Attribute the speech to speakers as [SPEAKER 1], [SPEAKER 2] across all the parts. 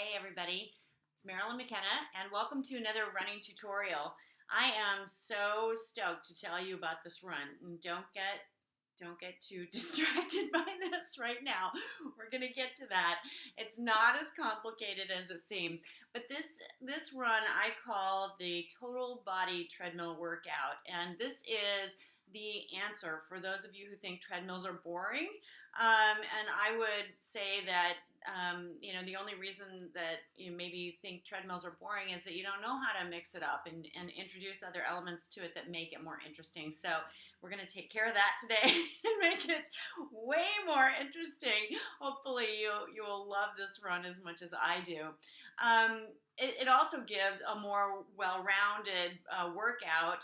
[SPEAKER 1] Hey everybody, it's Marilyn McKenna and welcome to another running tutorial. I am so stoked to tell you about this run, and don't get too distracted by this right now. We're going to get to that. It's not as complicated as it seems, but this run I call the total body treadmill workout, and this is the answer for those of you who think treadmills are boring. And I would say that the only reason that you maybe think treadmills are boring is that you don't know how to mix it up and introduce other elements to it that make it more interesting. So we're going to take care of that today and make it way more interesting. Hopefully you will love this run as much as I do. It also gives a more well-rounded workout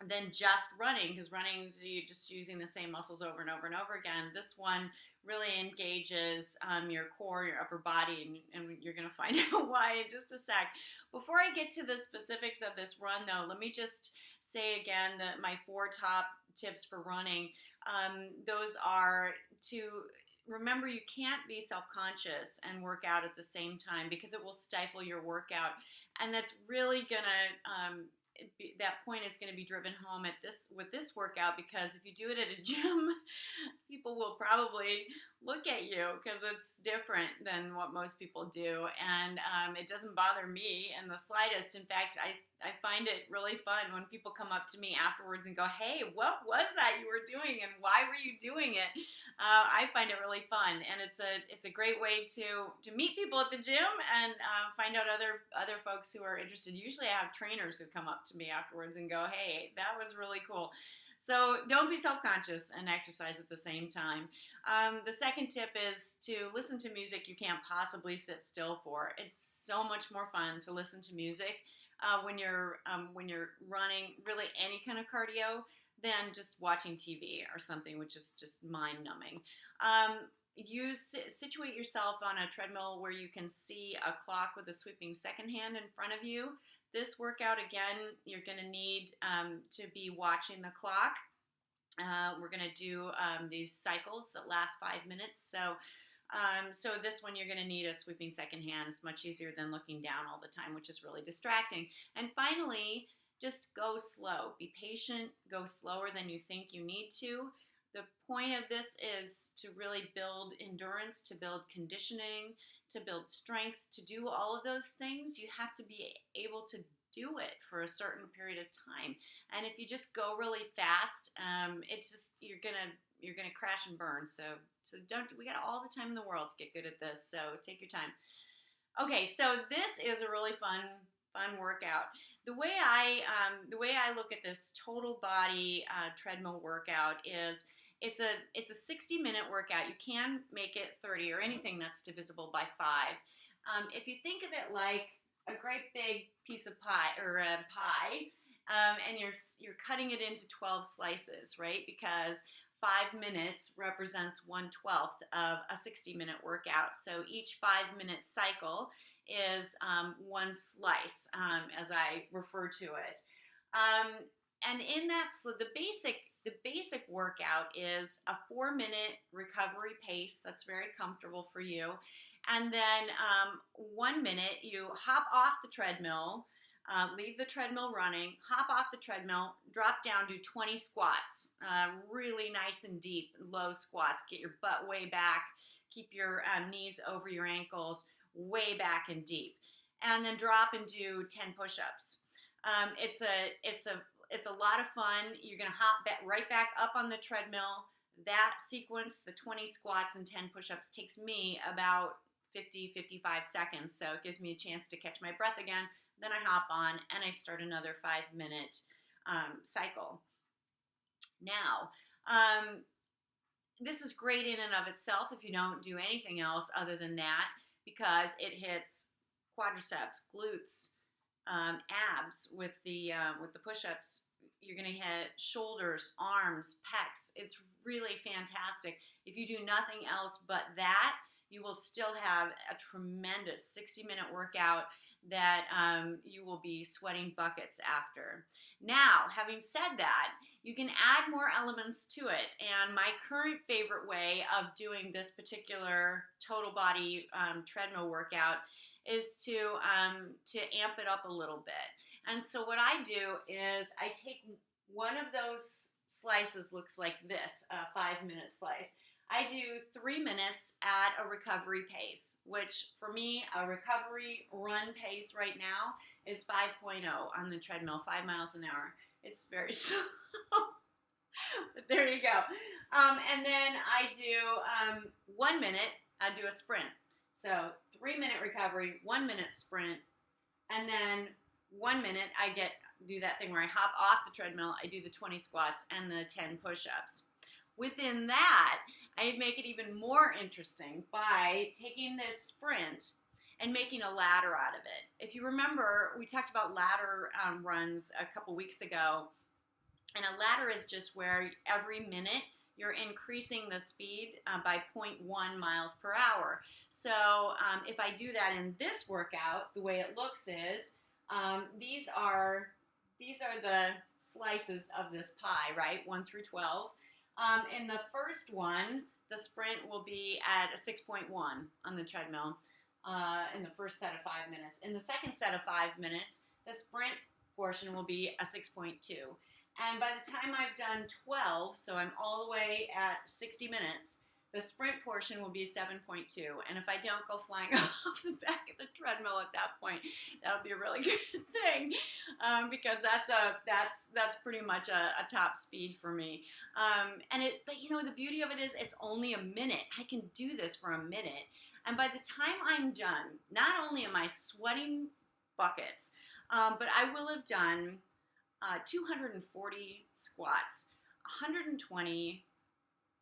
[SPEAKER 1] than just running, because running is you're just using the same muscles over and over and over again. This one really engages your core, your upper body, and you're going to find out why in just a sec. Before I get to the specifics of this run, though, let me just say again that my 4 top tips for running, those are to remember you can't be self-conscious and work out at the same time, because it will stifle your workout, and that's really going to that point is going to be driven home with this workout, because if you do it at a gym, people will probably look at you because it's different than what most people do, and it doesn't bother me in the slightest. In fact, I find it really fun when people come up to me afterwards and go, "Hey, what was that you were doing, and why were you doing it?" I find it really fun, and it's a great way to meet people at the gym and find out other folks who are interested. Usually, I have trainers who come up to me afterwards and go, "Hey, that was really cool." So don't be self-conscious and exercise at the same time. The second tip is to listen to music you can't possibly sit still for. It's so much more fun to listen to music when you're running really any kind of cardio than just watching TV or something, which is just mind-numbing. Situate yourself on a treadmill where you can see a clock with a sweeping second hand in front of you. This workout, again, you're going to need to be watching the clock. We're going to do these cycles that last 5 minutes. So this one you're going to need a sweeping second hand. It's much easier than looking down all the time, which is really distracting. And finally, just go slow. Be patient. Go slower than you think you need to. The point of this is to really build endurance, to build conditioning, to build strength. To do all of those things, you have to be able to do it for a certain period of time. And if you just go really fast, it's just you're gonna crash and burn. So don't. We got all the time in the world to get good at this. So take your time. Okay, so this is a really fun workout. The way I look at this total body treadmill workout is it's a 60-minute workout. You can make it 30 or anything that's divisible by 5. If you think of it like a great big piece of pie or a pie, and you're cutting it into 12 slices, right? Because 5 minutes represents 1/12 of a 60-minute workout. So each 5-minute cycle is one slice, as I refer to it. And in that, so the basic workout is a 4-minute recovery pace that's very comfortable for you. And then 1 minute, you hop off the treadmill, leave the treadmill running, hop off the treadmill, drop down, do 20 squats, really nice and deep, low squats. Get your butt way back, keep your knees over your ankles, way back and deep, and then drop and do 10 push-ups. It's a lot of fun. You're gonna hop right back up on the treadmill. That sequence, the 20 squats and 10 push-ups, takes me about 55 seconds. So it gives me a chance to catch my breath again. Then I hop on and I start another 5-minute cycle. Now, this is great in and of itself if you don't do anything else other than that, because it hits quadriceps, glutes, abs with the push-ups. You're going to hit shoulders, arms, pecs. It's really fantastic. If you do nothing else but that, you will still have a tremendous 60-minute workout that you will be sweating buckets after. Now, having said that, you can add more elements to it. And my current favorite way of doing this particular total body treadmill workout is to amp it up a little bit. And so what I do is I take one of those slices, looks like this, a 5-minute slice. I do 3 minutes at a recovery pace, which for me, a recovery run pace right now is 5.0 on the treadmill, 5 miles an hour. It's very slow, but there you go. And then I do 1 minute, I do a sprint. So 3-minute recovery, 1 minute sprint, and then 1 minute I do that thing where I hop off the treadmill, I do the 20 squats and the 10 push-ups. Within that, I make it even more interesting by taking this sprint and making a ladder out of it. If you remember, we talked about ladder runs a couple weeks ago, and a ladder is just where every minute you're increasing the speed by 0.1 miles per hour. So if I do that in this workout, the way it looks is these are the slices of this pie, right? 1 through 12. In the first one, the sprint will be at a 6.1 on the treadmill in the first set of 5 minutes. In the second set of 5 minutes, the sprint portion will be a 6.2. And by the time I've done 12, so I'm all the way at 60 minutes, the sprint portion will be 7.2. And if I don't go flying off the back of the treadmill at that point, that'll be a really good thing, because that's pretty much a top speed for me. But you know, the beauty of it is it's only a minute. I can do this for a minute. And by the time I'm done, not only am I sweating buckets, but I will have done 240 squats, 120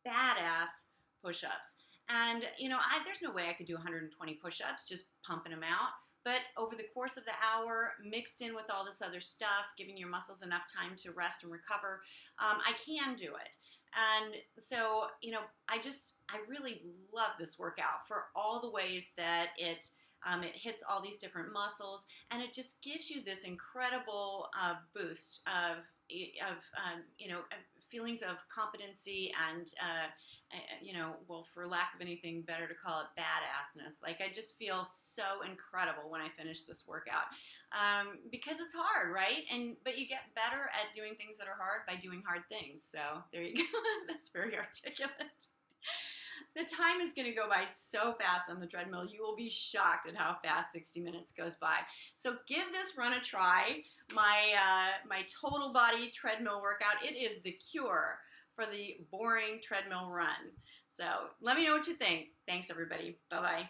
[SPEAKER 1] badass push-ups. And, you know, there's no way I could do 120 push-ups just pumping them out. But over the course of the hour, mixed in with all this other stuff, giving your muscles enough time to rest and recover, I can do it. And so, you know, I really love this workout for all the ways that it hits all these different muscles, and it just gives you this incredible boost of feelings of competency and, well, for lack of anything better to call it, badassness. Like, I just feel so incredible when I finish this workout, because it's hard, right? But you get better at doing things that are hard by doing hard things. So there you go. That's very articulate. The time is going to go by so fast on the treadmill. You will be shocked at how fast 60 minutes goes by. So give this run a try. My total body treadmill workout, it is the cure for the boring treadmill run. So let me know what you think. Thanks, everybody. Bye-bye.